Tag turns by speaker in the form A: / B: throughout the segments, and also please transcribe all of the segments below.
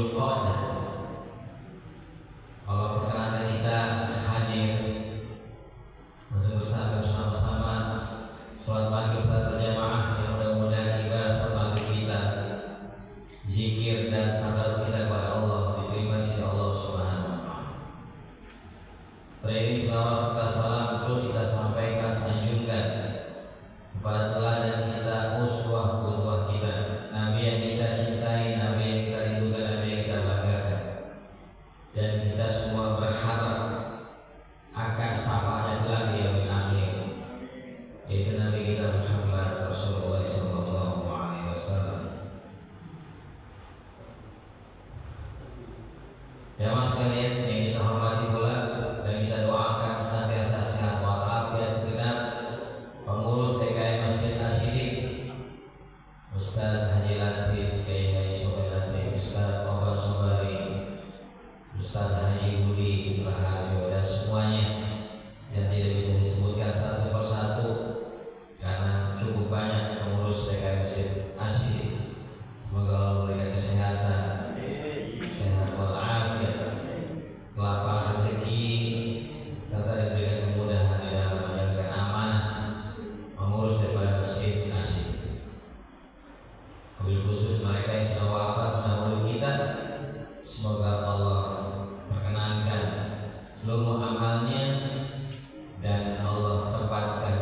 A: Dzulqa'dah. Allah perkenankan kita hadir untuk bersama-sama sholat maghrib secara berjamaah, yang mudah-mudahan ibadah sholat maghrib kita, zikir dan tadarus kita kepada Allah diterima sisi Allah Subhanahu wa taala. Pada ini selawat serta salam terus kita sampaikan, sanjungkan kepada teladan kita, uswah qudwah kita, Nabi yang kita cintai, Nabi yang kita rindukan, Nabi yang kita banggakan. Dan kita semua berharap akan syafaat kelak di yaumil akhir, yaitu Nabi kita Muhammad Rasulullah sallallahu alaihi wasallam. Jamaah sekalian yang kita hormati pula dan kita doakan senantiasa sehat walafiat segenap pengurus TKI Masjid Asyidik, Ustaz Haji Latif, Kiai Haji Sobri Latif, Ustaz Omar Sobari, Ustaz Haji Budi Raharjo, dan semuanya yang tidak bisa disebutkan satu persatu karena cukup banyak pengurus TKI Masjid Asyidik. Semoga Allah memberikan kesehatan, sehat walafiat, kelapangan rezeki, serta diberikan kemudahan di dalam menjalankan amanah mengurus daripada Masjid Asyidik. Wabil khusus mereka yang sudah wafat mendahului kita, semoga Allah perkenankan seluruh amalnya dan Allah tempatkan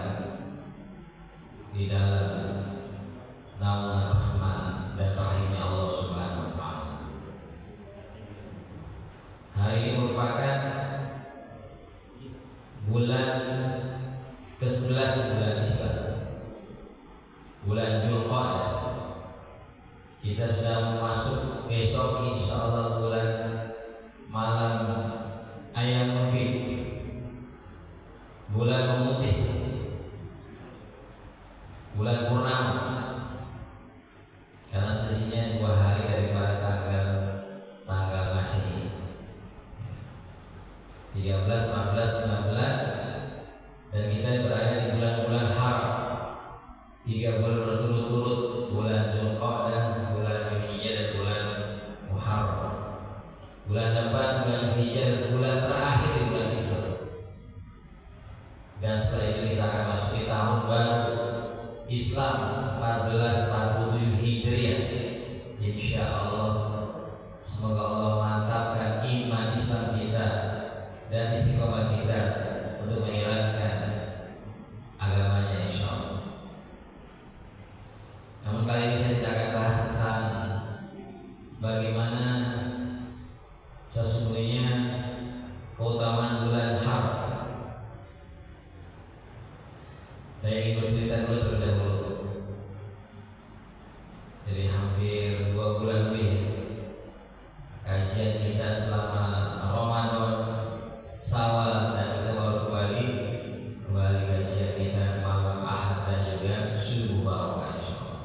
A: di dalam naungan rahmat dan rahimnya Allah Subhanahu wa taala. Hari ini merupakan bulan ke-11 bulan Islam, bulan Dzulqa'dah. Kita sudah masuk besok insyaallah bulan malam Ayyamul Bid, bulan memutih, bulan purnama, karena selisihnya 2 hari daripada tanggal Masehi, 13, 14, 15, dan kita berada di bulan-bulan haram, 3 bulan berturut-turut, bulan Dzulqa'dah, bulan Dzulhijjah, dan bulan Muharram. Bulan depan bulan Dzulhijjah, bulan terakhir di bulan Islam. Dan setelah itu kita akan masuk di tahun baru Islam 1447 Hijriah. Insya Allah, semoga Allah mantapkan iman Islam kita dan istiqomah kita untuk menjalankan agamanya insya Allah. Namun kali ini saya tidak akan bahas tentang bagaimana sesungguhnya keutamaan bulan haram. Saya ingin bercerita dulu terlebih dahulu. Jadi hampir 2 bulan lebih kajian kita selama Ramadan, Syawal, dan kita baru kembali kajian kita malam Ahad dan juga subuh barokah insyaallah.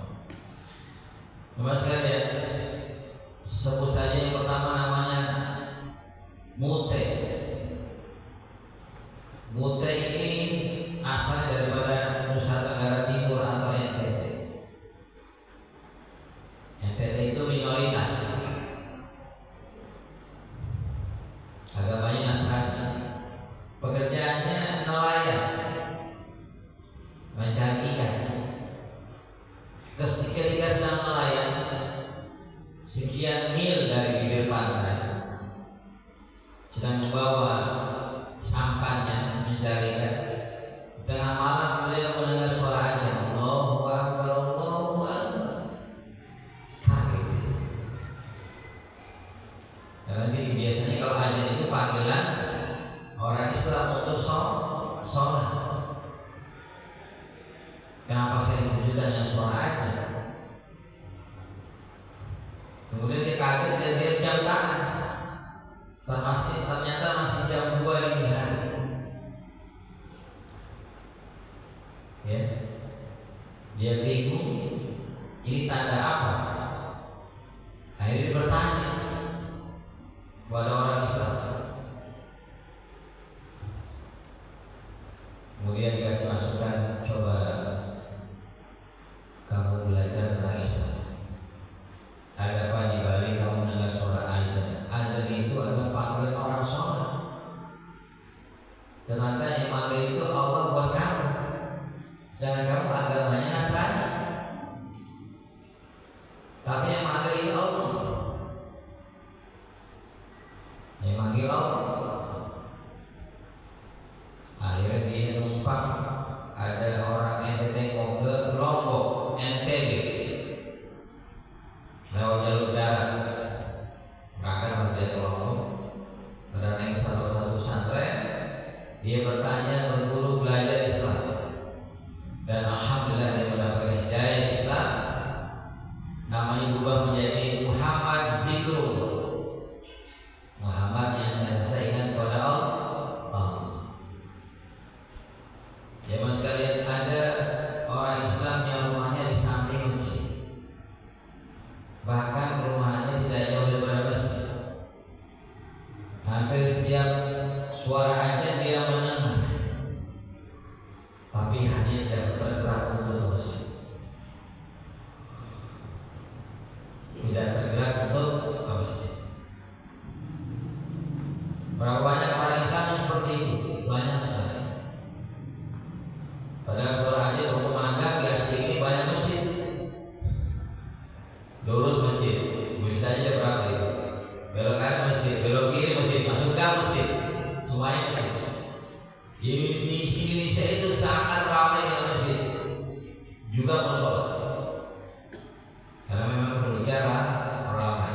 A: Mas sekalian, sebut saja yang pertama namanya mute. Mute ini asal daripada Nusa Tenggara Timur atau NTT. NTT itu minoritas, agamanya Nasrani, pekerjaannya nelayan, mencari ikan. Ketika sedang nelayan sekian mil dari bibir pantai, sedang membawa sampannya mencari ikan, tengah malam beliau mendengar suara azan, Allahu Akbar, Allahu Akbar. Kaget dia. Karena ini biasanya kalau azan itu panggilan orang Islam untuk sholat. Kenapa saya ditujukan dengan suara azan? Kemudian dia kaget dan dia jam tangan. Ternyata masih jam 2 dini hari. Ya, dia bingung. Ini tanda apa? Akhirnya bertanya kepada orang Islam. Kemudian dikasih masukan, coba kamu Dia bertanya, berguru, belajar Islam, dan alhamdulillah dia mendapatkan hidayah Islam. Namanya berubah menjadi Muhammad Zikrullah, Muhammad yang rasa ingat kepada Allah. Ya mas sekalian, ada orang Islam yang rumahnya di samping masjid, bahkan rumahnya tidak jauh daripada masjid. Hampir setiap suara aja dia mendengar, tapi hanya tidak bergerak untuk masjid, tidak bergerak untuk masjid. Berapa banyak orang Islam yang seperti itu? Banyak sekali. Padahal suara aja untuk memandang ya sedikit banyak masjid, lurus masjid, masjid aja berapa itu? Belok kanan masjid, belok kiri masjid, masuk gang masjid, semuanya masjid. Di Indonesia itu sangat ramai dengan masjid, juga musola, karena memang penduduknya ramai.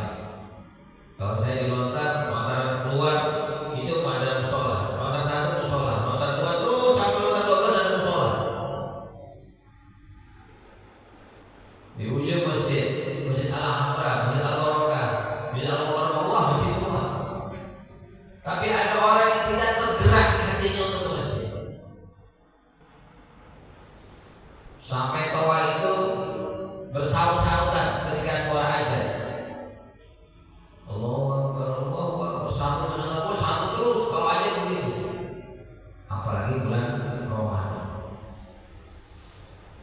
A: Kalau saya di Lontar, Lontar 2 itu ada musola, Lontar 1 musola, Lontar 2 terus sampai Lontar 12 ada musola. Di ujung masjid, masjid Al-Hamra, masjid Al-Barokah, masjid Al-Mukarramah, masjid semua. Tapi ada orang yang tidak tergerak hatinya untuk masjid. Sampai toa itu bersaut-sautan ketika suara azan. Allahu Akbar, Allahu Akbar, satu mendengar satu terus kalau azan begitu. Apalagi bulan Ramadan.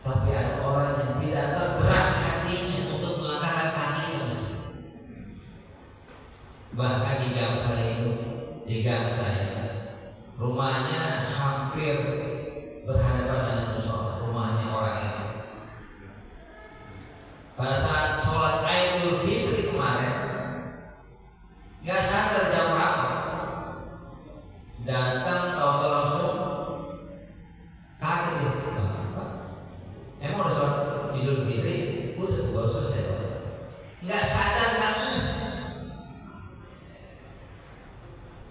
A: Tapi ada orang yang tidak tergerak hatinya untuk melangkahkan kaki ke masjid. Bahkan di gang saya itu, di gang saya, rumahnya hampir berhadapan dengan musola, rumahnya orang itu. Pada saat sholat Idul Fitri kemarin, nggak sadar jam berapa, datang tahu-tahu langsung kaget dia. Emang udah sholat Idul Fitri? Udah, baru selesai. Nggak sadar banget.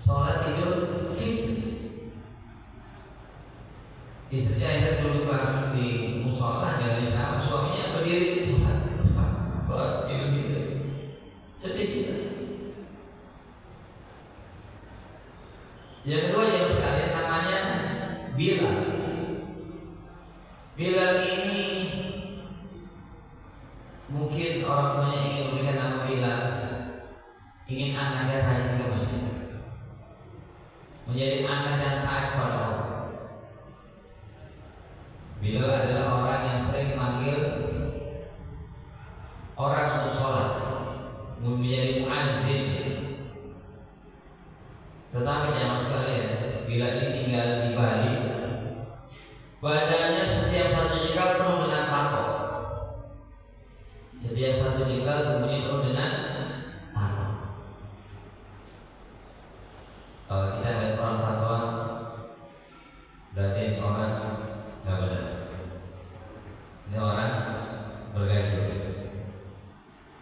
A: Sholat Idul Fitri. Istrinya akhirnya duduk langsung di musola dari sama suaminya berdiri sholat Idul Fitri. Sedih kita. Yang kedua yang sekalian namanya Bilal. Bilal ini mungkin orang tuanya ingin memberikan nama Bilal, ingin anaknya rajin ke masjid, menjadi anak yang taat kepada Allah. Bilal adalah orang yang sering manggil orang untuk sholat, menjadi muazzin. Tetapi jamaah sekalian, Bilal ini tinggal di Bali. Badannya setiap satu jengkal penuh dengan tato. Setiap satu jengkal tubuhnya penuh dengan tato. Kalau kita lihat orang tatoan, berarti orang nggak benar. Ini orang bergaji,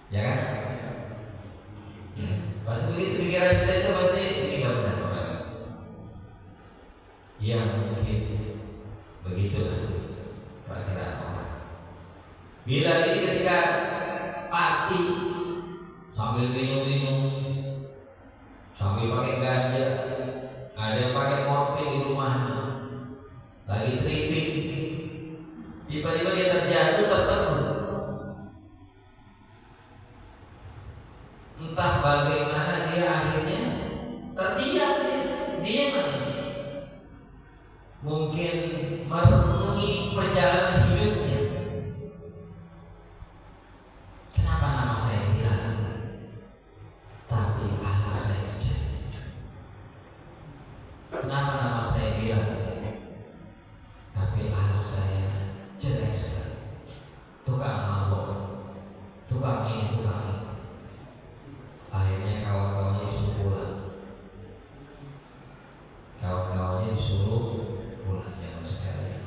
A: ya kan? Pasti begitu pikiran kita itu, pasti ini nggak benar orang. Ya mungkin begitulah perkiraan orang. Bila ini ketika party sambil minum-minum, sambil pakai ganja, ada yang pakai kopi di rumahnya, lagi tripping, tiba-tiba dia terjatuh tertegun. Entah bagaimana dia akhirnya terdiam, diam aja. Mungkin merenungi perjalanan hidupnya. Kenapa nama saya Bilal? Tapi Allah saya jelek. Kenapa nama saya Bilal? Tapi Allah saya jelek sekali. Tukang mabuk, tukang ini, tukang itu. Akhirnya kawan-kawannya disuruh pulang. Kawan-kawannya disuruh pulang, jangan sekalian.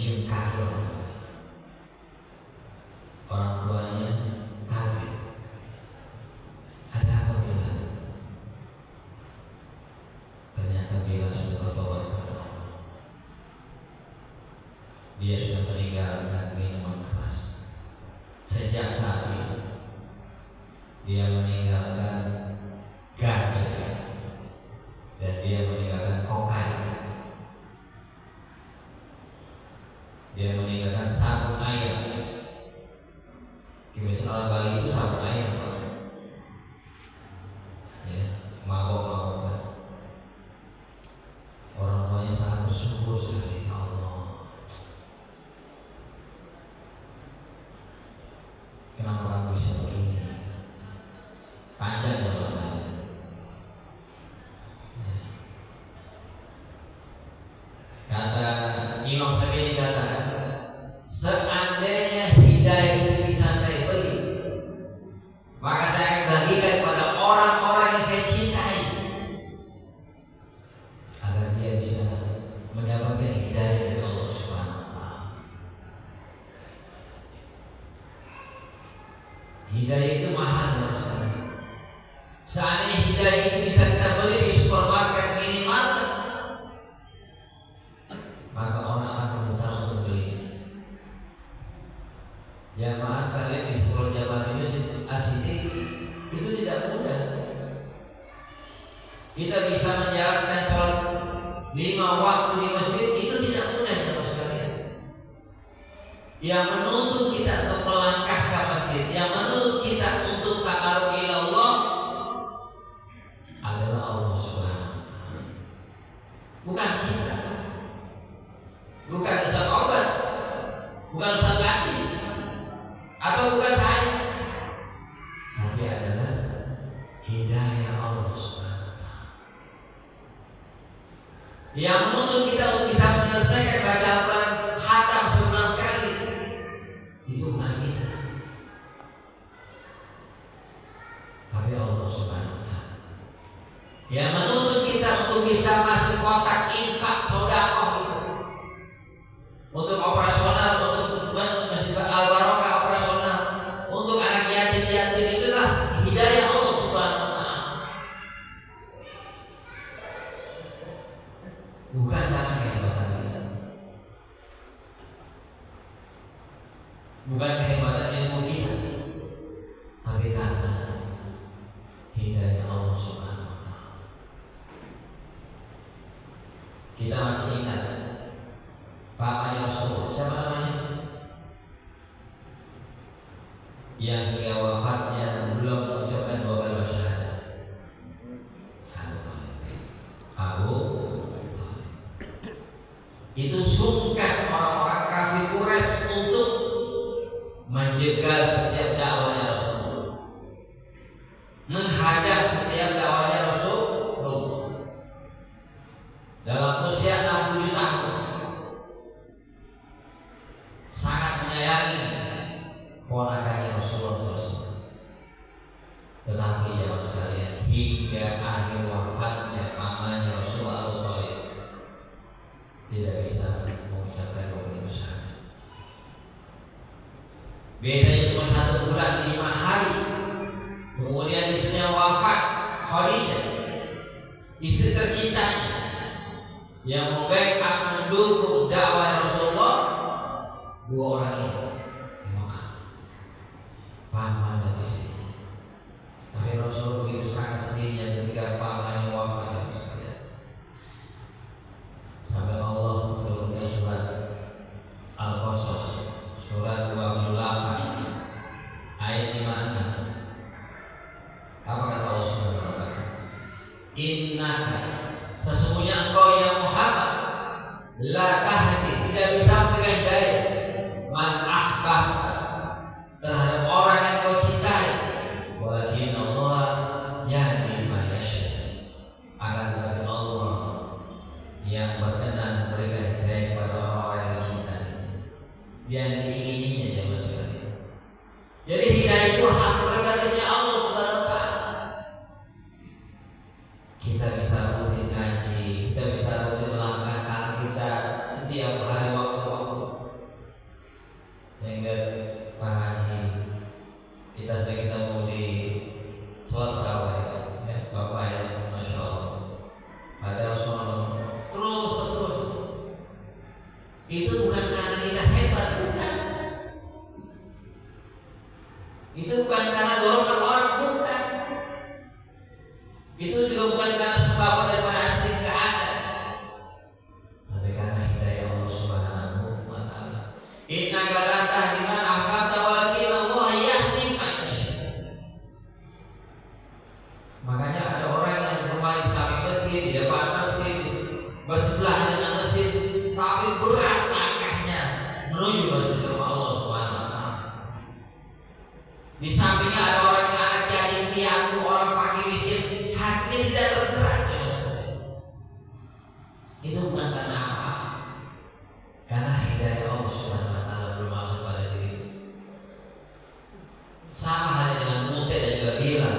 A: mencium kaki orang tua. Orang tuanya kaget. Ada apa Bila? Ternyata Bila sudah bertobat kepada Allah. Dia sudah meninggalkan minuman keras. Sejak saat itu dia meninggalkan ganja dan dia meninggalkan kokain. Dia meninggalkan sabun ayam. Biasanya orang Bali itu sabun ayam, ya, mabok-mabokan. Orang tuanya sangat bersyukur sekali, ya Allah. Kenapa kamu bisa begini? Panjang ya masalahnya. Ya. Kata Imam Syafi'i katakan, seandainya hidayah itu bisa saya beli, maka saya akan bagikan kepada orang-orang yang saya cintai agar dia bisa mendapatkan hidayah dari Allah Subhanahu wa Ta'ala. Hidayah itu mahal sekali. Seandainya hidayah itu bisa kita beli di supermarket, minimarket, maka orang akan memutar untuk belinya. Jamaah sekalian di sekolah jamaah ini asyidik itu tidak mudah. Kita bisa menjalankan sholat 5 waktu di masjid itu tidak mudah, jamaah sekalian. Yang menuntut kita untuk melangkah ke masjid, yang menuntut kita untuk taqarrub ila Allah adalah Allah Subhanahu wa Ta'ala. Bukan kita. Bukan Ustaz Obat, bukan Ustaz Latif, atau bukan saya, tapi adalah hidayah Allah Subhanahu wa Ta'ala yang menuntut kita untuk bisa menyelesaikan baca Al-Quran khatam 11 kali. Itu bukan kita, tapi Allah Subhanahu wa Ta'ala yang menuntut kita untuk bisa masuk kotak infak sedekah itu, untuk operasional, untuk Masjid Al-Barokah operasional, untuk anak yatim-yatim. Itulah hidayah Allah Subhanahu wa Ta'ala. Bukan karena kehebatan kita, bukan kehebatan ilmu kita, tapi karena hidayah Allah Subhanahu wa Ta'ala. Kita masih ingat pamannya Rasulullah, siapa namanya? Yang hingga wafatnya belum mengucapkan 2 kalimat syahadat. Abu Thalib. Itu sungkan orang-orang kafir Quraisy untuk menjegal setiap dakwahnya Rasulullah, menghadap setiap dakwahnya Rasulullah. Dalam usia 60 tahun sangat menyayangi ponakannya Rasulullah SAW. Tetapi ya sekalian, hingga akhir wafatnya pamannya Rasulullah Abu Thalib tidak bisa mengucapkan 2 kalimat syahadat. Bedanya cuma 1 bulan 5 hari. Kemudian istrinya wafat, Khadijah, istri tercintanya, yang membackup mendukung dakwah Rasulullah. 2 orang ini di Mekah, paman dan istri. Tapi Rasul begitu sangat sedihnya ketika pamannya wafat, dan sekalian, sampai Allah menurunkan surat Al-Qasas, surat 28 ayat 56. Apa kata Allah Subhanahu wa Ta'ala? Innaka, sesungguhnya engkau ya Muhammad, la tahdi, tidak bisa memberikan hidayah, man ahbabta, terhadap orang yang kau cintai, walakin Allah yahdi man yasha, akan tetapi Allah yang berkenan memberikan hidayah kepada orang-orang yang dicintai, yang diingininya, ya maksudnya. Jadi hidayah itu hak prerogatifnya Allah Subhanahu wa Ta'ala. Kita bisa rutin ngaji, kita bisa rutin melangkah kaki kita setiap hari waktu-waktu. Itu bukan karena kita hebat, bukan. Itu bukan karena dorongan orang, bukan. Itu juga bukan karena sebab daripada asli keadaan, tapi karena hidayah Allah Subhanahu wa Ta'ala. Innaka la tahdi man ahbabta walakin Allah yahdi man yasha. Makanya ada orang yang bermain di samping masjid, di depan masjid, bersebelahan dengan masjid, tapi berat langkahnya menuju masjid Allah Subhanahu wa Ta'ala. Di sampingnya ada orang yang anak yatim piatu, orang fakir miskin, hatinya tidak tergerak. Itu bukan karena apa, karena hidayah Allah Subhanahu wa Ta'ala belum masuk pada dirinya. Sama halnya dengan Mu'tad dan juga Bilal.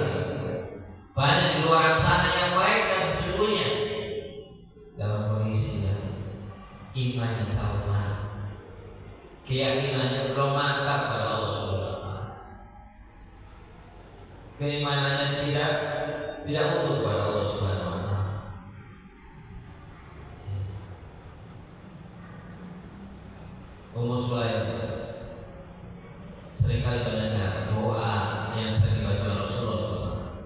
A: Banyak di luar sana yang mereka sesungguhnya dalam kondisi imannya terlalu lemah, keyakinannya belum mantap pada Allah Subhanahu wa Ta'ala, keimanannya tidak utuh pada Allah Subhanahu wa Ta'ala. Ummu Sulaim seringkali mendengar doa yang sering dibaca Rasulullah SAW.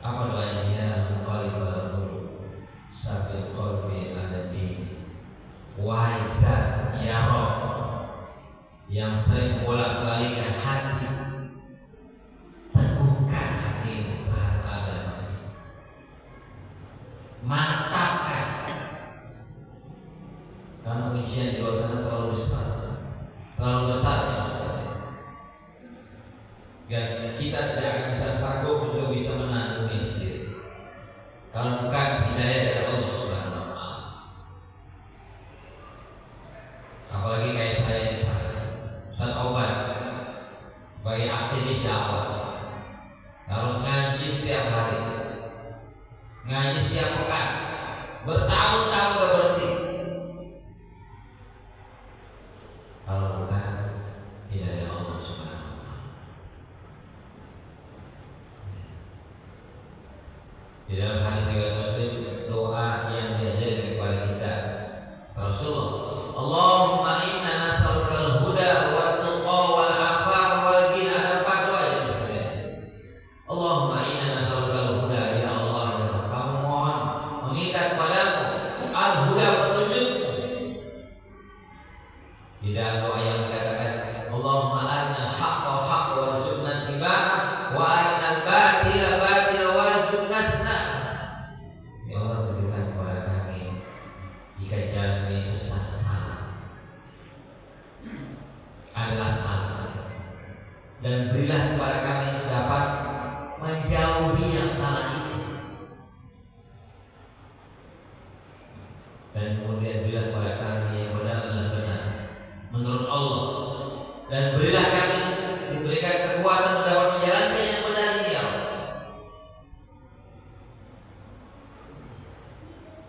A: Apa doanya? Ya muqallibal qulub, sabil qalbi ala dini. Wahai Zat, ya Rabb, yang sering bolak-balikkan hati, teguhkan hatimu terhadap agama ini, mantapkan. Karena ujian di luar sana terlalu besar, dan kita tidak akan bisa sanggup untuk bisa menanggung sendiri kalau bukan hidayah dari Allah Subhanahu wa Ta'ala. Apalagi kayak saya misalnya, Ustaz Obat, bagi aktivis dakwah harus ngaji setiap hari, ngaji setiap pekan, bertahun-tahun gak berhenti. Kalau bukan hidayah Allah Subhanahu wa Ta'ala. Di dalam hadis riwayat Muslim, doa yang diajarkan kepada kita Rasulullah, Allahumma inna nas'aluka al-huda wa tuqa wal afafa wal ghina. Ada 4 doa yang disebutkan. Allahumma inna nas'aluka al-huda, ya Allah, ya Rabb, kami mohon meminta kepadamu al-huda, petunjukmu. Di dalam doa yang dikatakan, Allahumma arina al-haqqa haqqa warzuqna ittiba'ah wa arina al-batila batila warzuqna ijtinabah. Ya Allah, tunjukkan kepada kami jika jalan ini sesat, salah, adalah salah, dan berilah kepada kami dapat menjauhi yang salah itu, dan kemudian berilah kepada kami yang benar adalah benar menurut Allah, dan berilah kami diberikan kekuatan dapat menjalankan yang benar ini, ya Allah,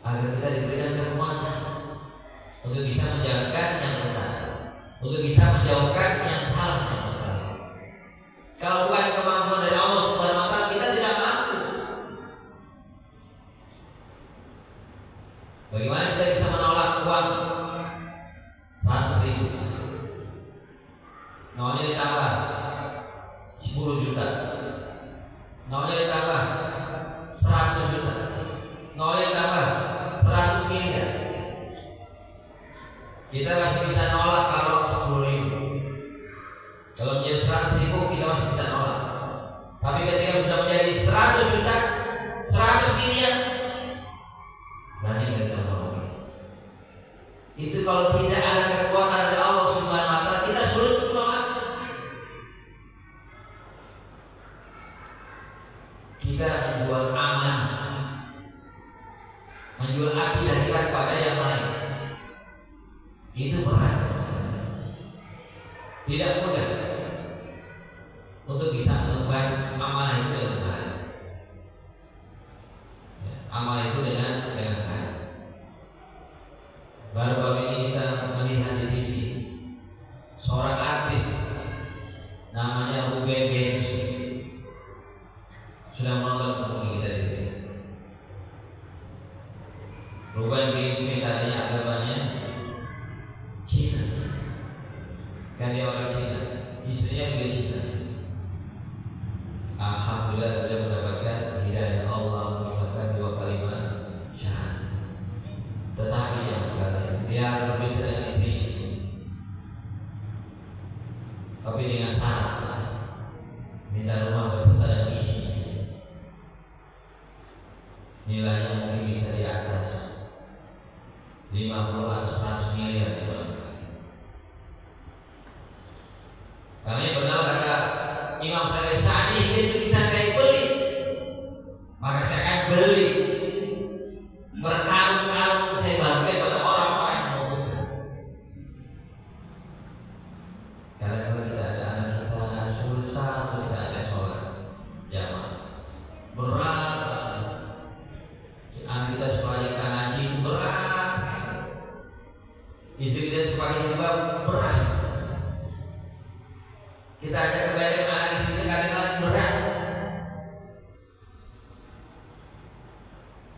A: agar kita diberikan kekuatan untuk bisa menjalankan yang benar, untuk bisa menjauhkan yang salah. Kalau bukan kemampuan dari Allah Subhanahu wa Ta'ala, kita tidak mampu. Bagaimana kita bisa menolak uang 100.000, maunya ditambah 10 juta, maunya ditambah 100 juta, maunya ditambah 100 miliar. Kita masih bisa nolak kalau 10.000. Kalau menjadi 100.000 kita masih bisa nolak. Tapi ketika sudah menjadi 100 juta, 100 miliar, berani kita nolak. Itu kalau tidak ada kekuatan dari Allah Subhanahu wa Ta'ala, kita sulit untuk menolak. Kita menjual aman, menjual akidah kita kepada yang lain, itu berat, tidak mudah untuk bisa mengemban amanah itu dengan baik. Amanah itu dengan baik. Baru-baru ini kita melihat di TV seorang artis namanya Ruben Bensu. Sudah menonton film kita di TV. Ruben Bensu tadinya agamanya Karena dia orang Cina, istrinya juga Cina. Alhamdulillah beliau mendapatkan hidayah Allah mengucapkan 2 kalimat syahadat. Tetapi yang sekalian, dia berbisa dengan istrinya, tapi dengan syarat minta rumah beserta dengan isinya. Nilainya mungkin bisa di atas 50 atau 100 miliar di bulan kali. Karena benar kata Imam Syafi'i, itu bisa saya beli, maka saya akan beli berkarung-karung, saya bagi pada orang-orang yang membutuhkan. Karena kalau kita ada anak kita susah atau kita ada sholat jamaah, berat rasanya. Anak kita supaya kita ngaji berat sekali. Istri kita supaya jilbab berat. Kita ajak kebayang anak istri kita kadang-kadang berat.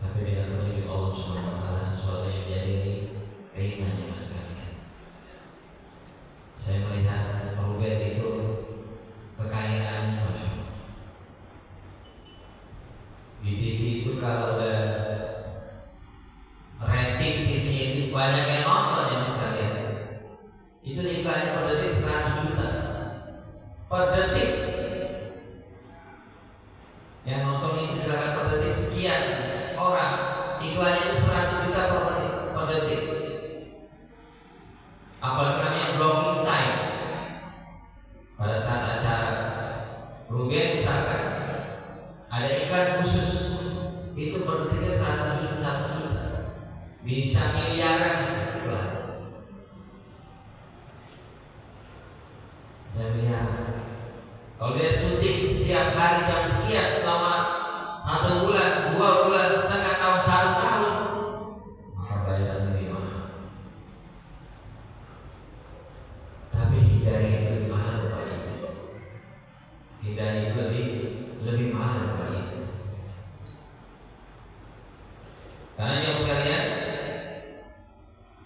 A: Tapi dengan petunjuk Allah Subhanahu wa taala sesuatu yang menjadi ringan ya mas kalian. Saya melihat Ruben itu kekayaannya Masya Allah. Di TV itu kalau udah rating TV-nya itu banyak yang nonton ya mas kalian. Itu iklannya per detik 100 juta per detik. Yang nonton itu misalkan per detik sekian orang, iklannya itu 100 juta per menit per detik. Apalagi namanya blocking time. Pada saat acara Ruben misalkan ada iklan khusus, itu per detiknya 100 juta, bisa miliaran iklan. Kalau dia syuting setiap hari jam sekian selama 1 bulan, 2 bulan, setengah tahun, 1 tahun, maka bayarannya lebih mahal. Tapi hidayah itu lebih mahal daripada itu. Hidayah itu lebih mahal daripada itu. Karena yang sekalian,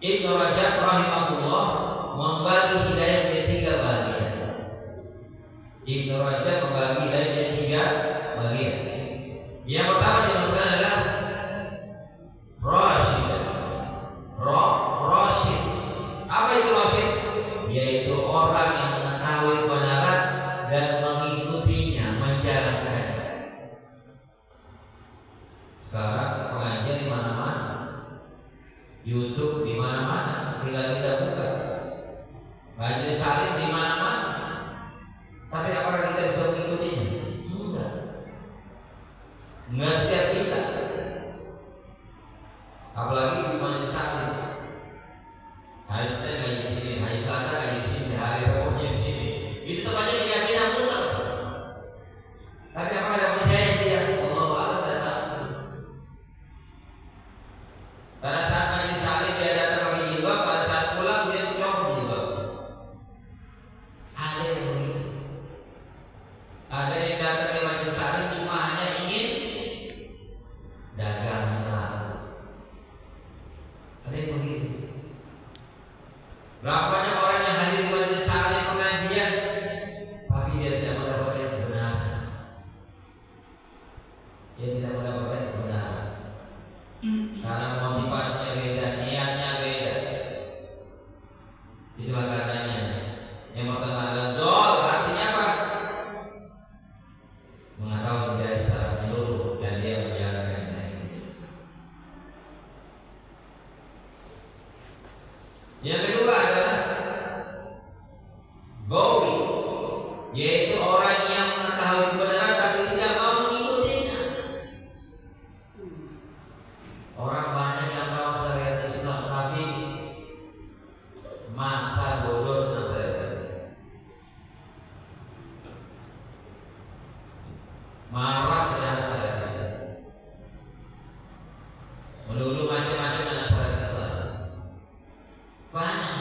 A: Ibnu Rajab rahimahullah membagi hidayah menjadi 3 bagian. Ibnu Rajab membagi hidayah menjadi 3 bagian. Yang pertama yang adalah Rasyid. Rasyid. Apa itu Rasyid? Yaitu orang yang mengetahui kebenaran dan mengikutinya, menjalankan. Sekarang pengajian di mana-mana, YouTube di mana-mana, tinggal kita buka. Majelis salim di mana-mana. Tapi apakah kita bisa mengikutinya? Enggak setiap kita. Apalagi di majelis salim. Hari Senin ngaji di sini, hari Selasa ngaji di sini, hari Rabu di sini. Itu tempatnya keyakinan muter. Tapi apakah ada percaya dia? Allah Allah datang. Pada saat majelis salim dia datang pakai jilbab, pada saat pulang dia copot jilbabnya. Ada yang begitu. Ada yang datang ke majelis salim cuma hanya ingin dagangnya laku. Ada yang begitu. Berapa banyak orang yang hadir di majelis salim pengajian, tapi dia tidak mendapatkan kebenaran. Dia tidak mendapatkan kebenaran. Karena motivasinya beda, niatnya beda. Itulah karenanya. Yang pertama adalah dol, artinya apa? Mengetahui hidayah secara menyeluruh dan dia menjalankan hidayah itu. Yang kedua adalah Gawi, yaitu orang yang mengetahui kebenaran tapi tidak mau mengikutinya. Orang banyak yang tahu syariat Islam tapi masa bodoh tentang syariat Islam. Marah terhadap syariat Islam, menuduh macam-macam dengan syariat Islam. Banyak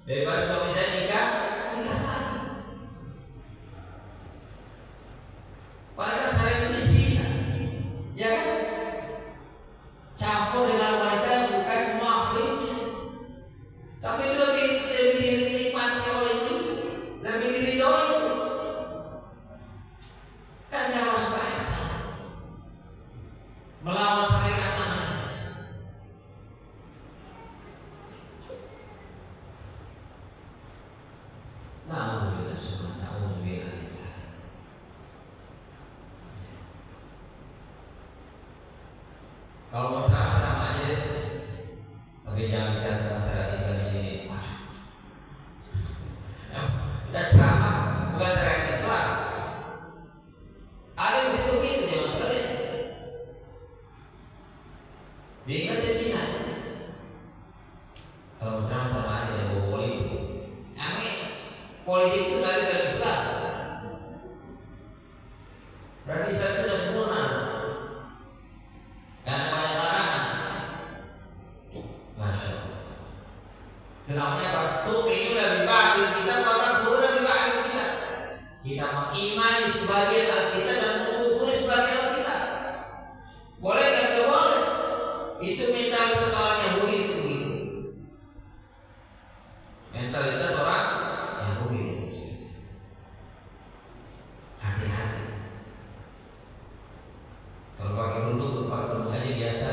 A: Daripada suami saya nikah lagi. Padahal saya ini di sini, ya kan? Campur dengan wanita yang bukan mahrimnya, tapi itu lebih dinikmati oleh itu, lebih diridhoi itu. Kan dia masuk ayat melawan syariat Tuhan. Na'udzubillah semua, na'udzubillah. Kalau mau sama aja deh, tapi jangan bicara masalah Islam di sini. Kita ceramah bukan syariat Islam. Ada yang disebut itu ya maksudnya. Diingatin tidak. Kalau bersama sama aja yang bawa politik. Aneh, politik itu dari dalam Islam. Berarti Islam itu sudah sempurna. Dan banyak larangan. Masya Allah. Itu namanya apa? Tu'minu lebih ba'dil kita, maka turun lebih ba'dil kita. Kita mengimani sebagian Alkitab dan mengkufuri sebagian Alkitab. Boleh kan? Boleh. Itu mentalitas orang Yahudi itu begitu. Mentalitas orang Yahudi. Hati-hati. Kalau pakai kerudung aja biasa,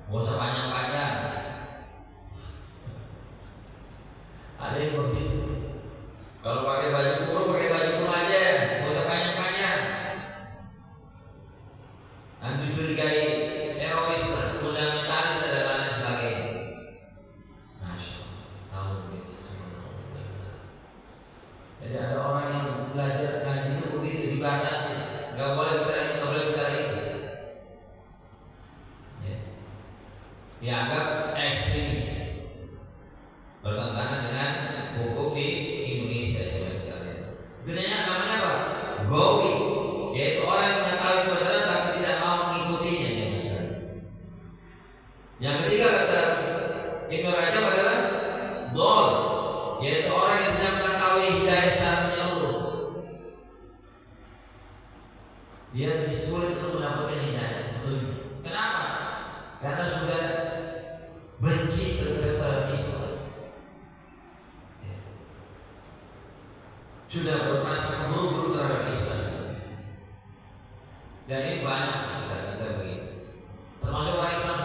A: nggak usah panjang-panjang. Ada yang begitu. Kalau pakai baju kurung aja, nggak usah panjang-panjang. Nanti curigai teroris, fundamentalis dan lain sebagainya. Masya Allah. Jadi ada orang yang belajar ngaji itu begitu dibatasi, nggak boleh bicara itu, nggak boleh bicara itu. Ya. Dianggap ekstremis, bertentangan dengan hukum di Indonesia ya sekalian. Itu namanya apa? Gawi, yaitu orang yang mengetahui kebenaran tapi tidak mau mengikutinya ya sekalian. Yang ketiga kata Ibnu Rajab adalah dol, yaitu orang yang tidak mengetahui hidayah secara menyeluruh. Dia sulit untuk mendapatkan hidayah. Kenapa? Karena sudah benci terhadap Islam, sudah berprasangka buruk terhadap Islam. Dan ini banyak kita begitu. Termasuk orang Islam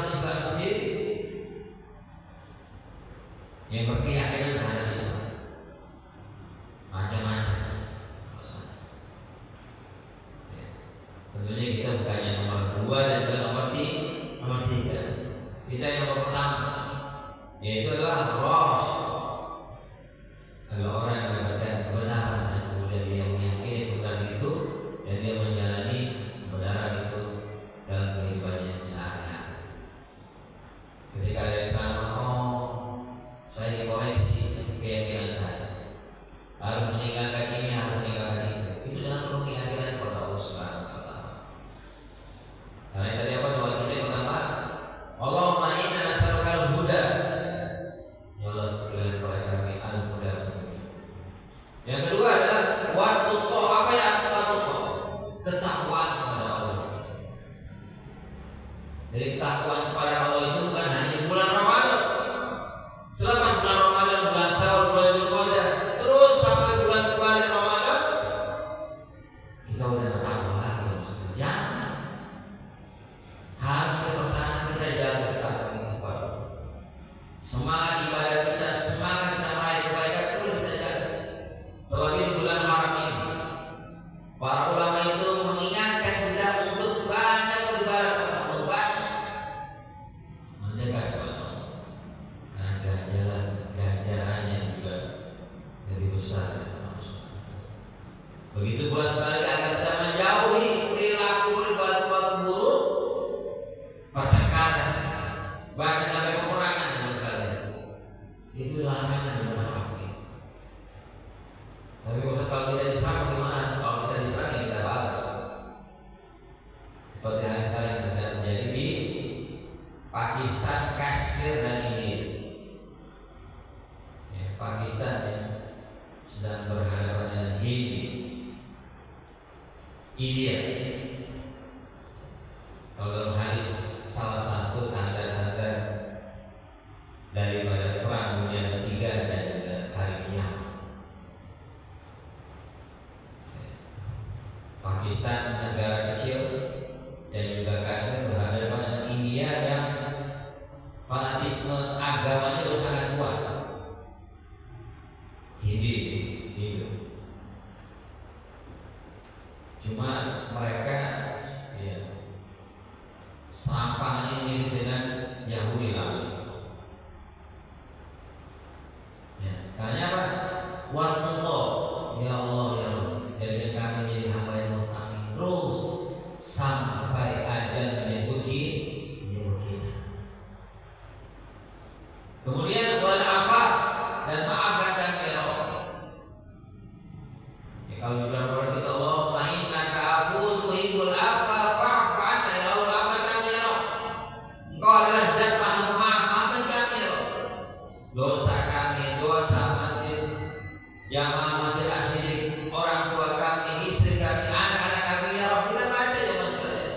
A: sendiri yang berkeyakinan terhadap Islam macam-macam. Tentunya kita bukannya nomor 2 dan juga nomor 3. Kita yang nomor pertama, yaitu adalah Ras. Kalau orang yang mendapatkan kebenaran dan kemudian dia meyakini kebenaran itu dan dia menjalani kebenaran itu dalam kehidupannya sehari-hari. Ketika ada yang sama, saya dikoreksi keyakinan saya, harus meninggalkan ini, harus meninggalkan itu. Itu dengan penuh keyakinan kepada Allah Subhanahu wa Ta'ala. Karena tadi apa doa kita yang pertama, Allahumma inna nas'aluka al-huda daripada perang dunia ketiga dan juga hari kiamat. Pakistan negara kecil dan juga Kashmir berhadapan dengan India yang fanatisme agamanya itu sangat kuat. Hindu. Cuma mereka ya, serampangannya mirip dengan Yahudi lalu. Ya, karena apa? Watullah, ya Allah ya Allah, jadikan kami menjadi hamba yang mutakin terus sampai ajal menyebut kita. Kemudian wal afaf dan maafkan dan berok. Ya, kalau di dalam Quran kita Allah innaka afuwwun tuhibbul afwa fa'fu 'anna, ya Allah maafkan dan berok. Engkau adalah zat maha pemaaf, maafkan dan berok. Dosa kami, dosa masjid jamaah masjid asyidik, orang tua kami, istri kami, anak-anak kami, ya Allah, kita baca ya Mas sekalian.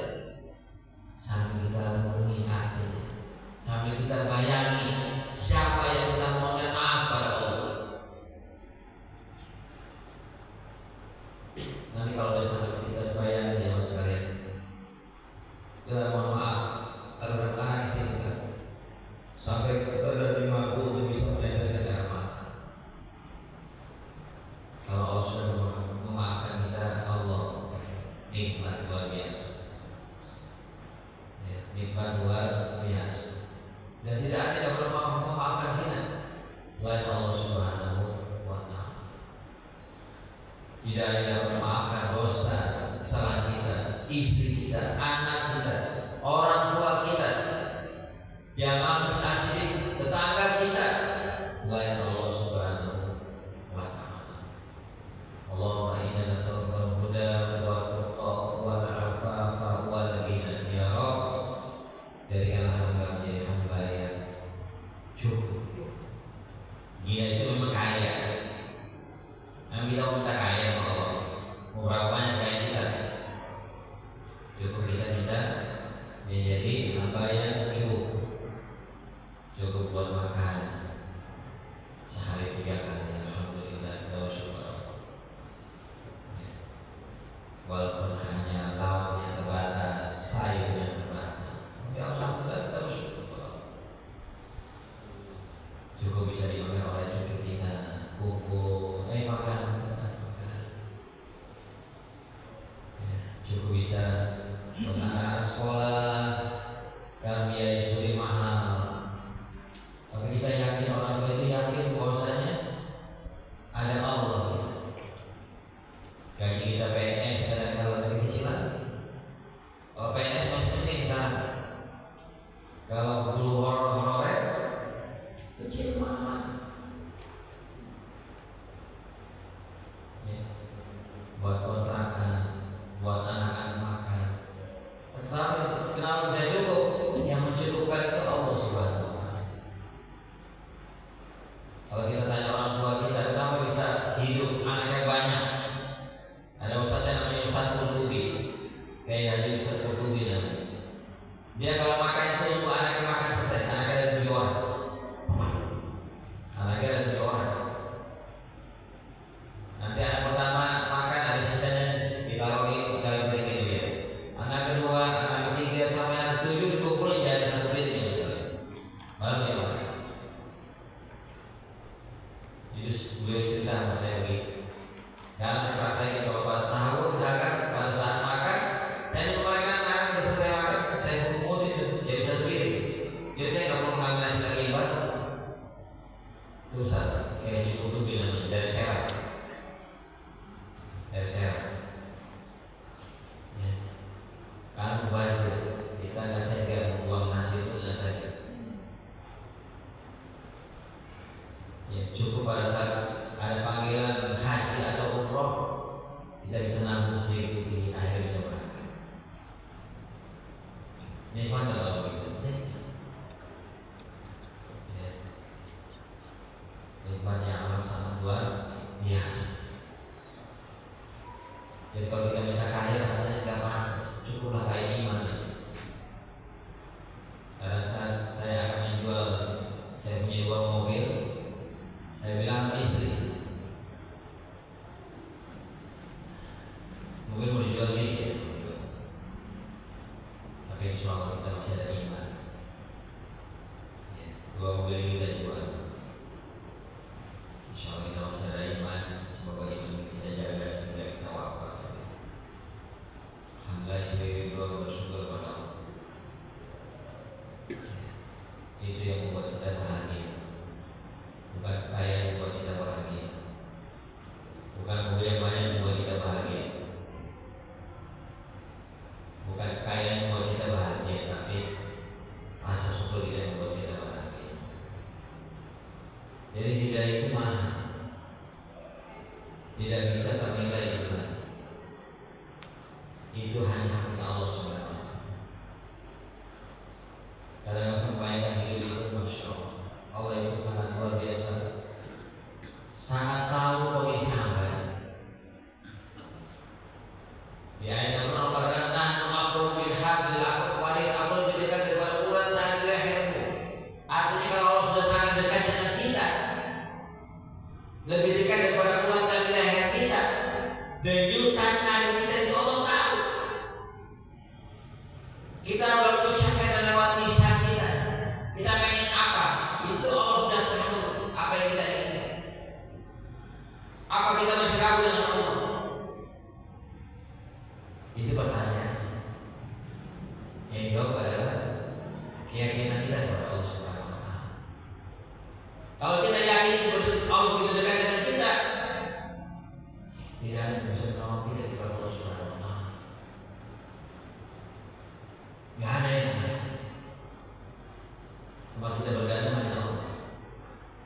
A: Sambil kita renungi hatinya, sambil kita bayangi siapa yang kita mohonkan maaf pada Allah. Nanti kalau udah sampai kita sebayang ya Mas sekalian, kita mohon maaf terhadap anak istri kita, sampai kita dari mampu untuk bisa meneteskan air mata. Kalau Allah sudah memaafkan kita, Allah nikmat luar biasa. Ya, nikmat luar biasa. Dan tidak ada yang dapat memaafkan kita selain Allah Subhanahu wa Ta'ala. Tidak ada yang dapat memaafkan dosa, kesalahan kita, istri kita, anak kita, orang tua kita, jamaah kita asyidik, tetangga kita, selain Allah Subhanahu wa Ta'ala. Allahumma inna nas'aluka al-huda wa tuqa wal afafa wal ghina ya Rabb. Jadikanlah hamba menjadi hamba yang cukup. Gina itu memang kaya. Yang kita minta kaya sama Allah. Mau berapa banyak kaya kita? Cukup kita minta menjadi hamba yang cukup. Cukup buat makan sehari 3 kali. Alhamdulillah kita bersyukur. Walaupun hanya lauknya terbatas, sayurnya terbatas, tapi alhamdulillah kita bersyukur. Cukup bisa dimakan oleh cucu kita, kuku, makan. Ya, cukup bisa buat anak sekolah, kan biaya studi mahal. Tapi kita yakin, orang tua itu yakin bahwasanya ada Allah. Gaji kita PNS kadang-kadang lebih kecil lagi. Kalau PNS masih penting sekarang. Kalau guru honorer kecil banget. Ya. Buat kontrakan, buat anak-anak makan. Kenapa bisa cukup? Yang mencukupkan itu Allah Subhanahu wa Ta'ala. Kalau kita tanya orang tua kita, kenapa bisa hidup anaknya banyak? Ada ustaz yang namanya Ustaz Qurtubi, kayak Haji Ustaz Qurtubi namanya. Dia kalau makan itu nunggu anaknya makan selesai. Anaknya ada 7 orang. Anaknya ada 7 orang. Nanti anak pertama makan, ada sisanya ditaruhin dalam piring dia. Anak kedua, anak ketiga sampai anak 7 dikumpulin jadi satu piring. Baru dia makan. Jadi beliau cerita sama saya begitu. Karena saya prakteknya kalau pas sahur, misalkan pada saat makan, saya nunggu mereka anak udah selesai makan, saya kumpulin jadi satu piring. Jadi saya nggak perlu ngambil nasi lagi baru. Itu satu kayak YouTube namanya dari Serang. Ya. Kan mubazir, kita nggak tega membuang nasi itu nggak tega. Ya, cukup pada saat ada panggilan haji atau umroh, kita bisa nabung sedikit di akhir bisa berangkat. Nikmat kalau begitu. Ya. Nikmatnya amat sangat luar biasa. Jadi kalau kita minta kaya rasanya nggak pantas, cukuplah kaya iman. Pada saat saya akan menjual, saya punya dua mobil kita jual. Insya Allah kita masih ada iman, semoga iman kita jaga sehingga kita wafat. Alhamdulillah istri dua bersyukur pada Allah. Itu yang membuat kita bahagia. Bukan kaya yang membuat kita bahagia, bukan mobil yang banyak yang membuat kita bahagia, bukan kaya yang membuat kita bahagia, tapi rasa syukur kita yang membuat kita bahagia. Jadi hidayah itu mahal, tidak bisa ternilai jumlahnya. Itu hanya hak Allah Subhanahu wa Ta'ala. Kadang sampaikan hidup itu, masya Allah, Allah itu sangat luar biasa, sangat tahu kondisi hamba. Di ayat yang pernah berkata, "Nahnu aqrabu bil hablil aqrab," aku lebih dekat daripada urat tali lehermu. Artinya kalau Allah sudah sangat dekat dengan kita, lebih dekat daripada urat tali leher kita, denyutan nadi kita itu Allah tahu. Kita berucapkan dan lewat lisan kita, kita pengen apa, itu Allah sudah tahu apa yang kita ingin. Apa kita masih ragu dengan Allah? Itu pertanyaan. Yang jawab adalah keyakinan kita kepada Allah Subhanahu wa Ta'ala. Kalau kita yakin Allah begitu dekat dengan kita, tidak ada yang bisa menolong kita kepada Allah Subhanahu wa Ta'ala. Tidak ada yang lain. Tempat kita bergantung hanya Allah.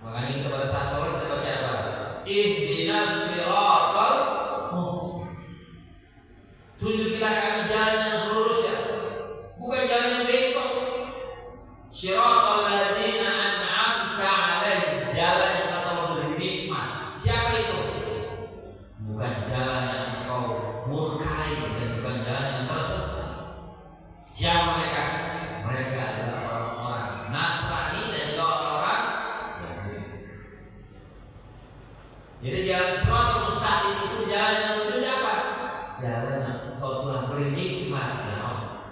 A: Makanya kita pada saat sholat kita baca apa? Ihdinas siratal mustaqim. Tunjukilah kami jalan yang lurus ya, bukan jalan yang bengkok. Siratal ladzina an'amta 'alaihim, jalan yang kau beri nikmat. Siapa itu? Bukan jalan yang kau murkai dan bukan jalan yang tersesat. Siapa mereka? Mereka adalah orang-orang Nasrani dan orang-orang Yahudi. Jadi jalan siratal mustaqim itu jalan yang menuju apa? Jalan yang kau telah beri nikmat ya Allah.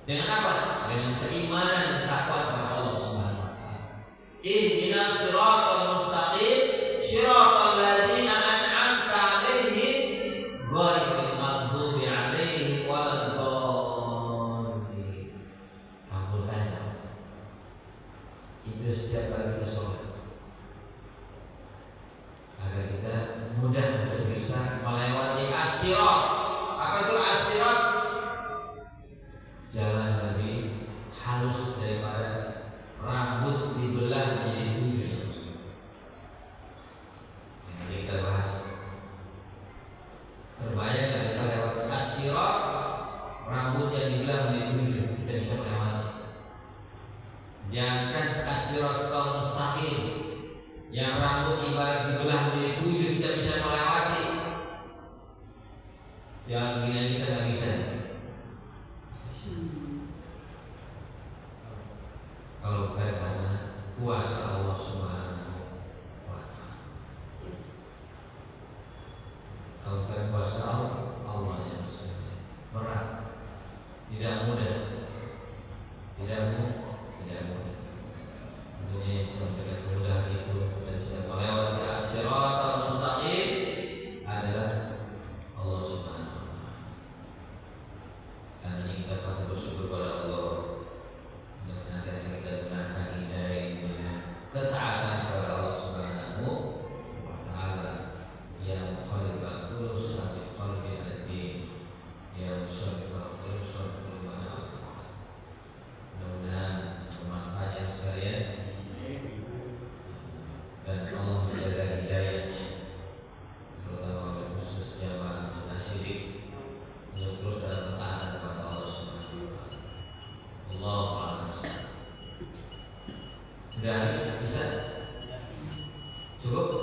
A: Dengan apa? Dengan keimanan dan takwa kepada Allah Subhanahu wa Ta'ala. Ihdinas siratal mustaqim, siratal ladzina an'amta 'alaihim ghairil maghdubi 'alaihim waladdallin. Kamu tanya, itu setiap kali kita sholat, agar kita mudah untuk bisa melewati as-sirat. Apa itu as-sirat? Jalan lebih halus daripada rambut dibelah menjadi 7. Yang kita bahas. Terbayang kalau kita lewat as-sirat, rambut yang dibelah menjadi 7, kita bisa melewati. Jangan as-sirat mustaqim, yang rambut ibarat dibelah menjadi 7, kita bisa melewati. Yang begini kita nggak bisa. Kalau bukan karena kuasa Allah Subhanahu wa Ta'ala. Kalau bukan kuasa Allah yang berat, tidak mudah, tidak mudah. Tentunya yang bisa memberikan kemudahan itu dan bisa melewati as-siratal mustaqim adalah Allah Subhanahu wa Ta'ala. Karena ini kita patut bersyukur pada Allah dan senantiasa kita gunakan hidayah dengan ketaatan kepada Allah Subhanahu wa Ta'ala. Ya muqallibal qulub tsabbit qalbi 'ala din, ya musarrifal qulub sarrif qulubana 'ala ta'atik. Mudah-mudahan bermanfaat yang sekalian, dan Allah menjaga hidayahnya, terutama khusus jamaah Nasidik, untuk terus dalam ketaatan kepada Allah Subhanahu wa Ta'ala. Allahu a'lam. Sudah bisa? Cukup?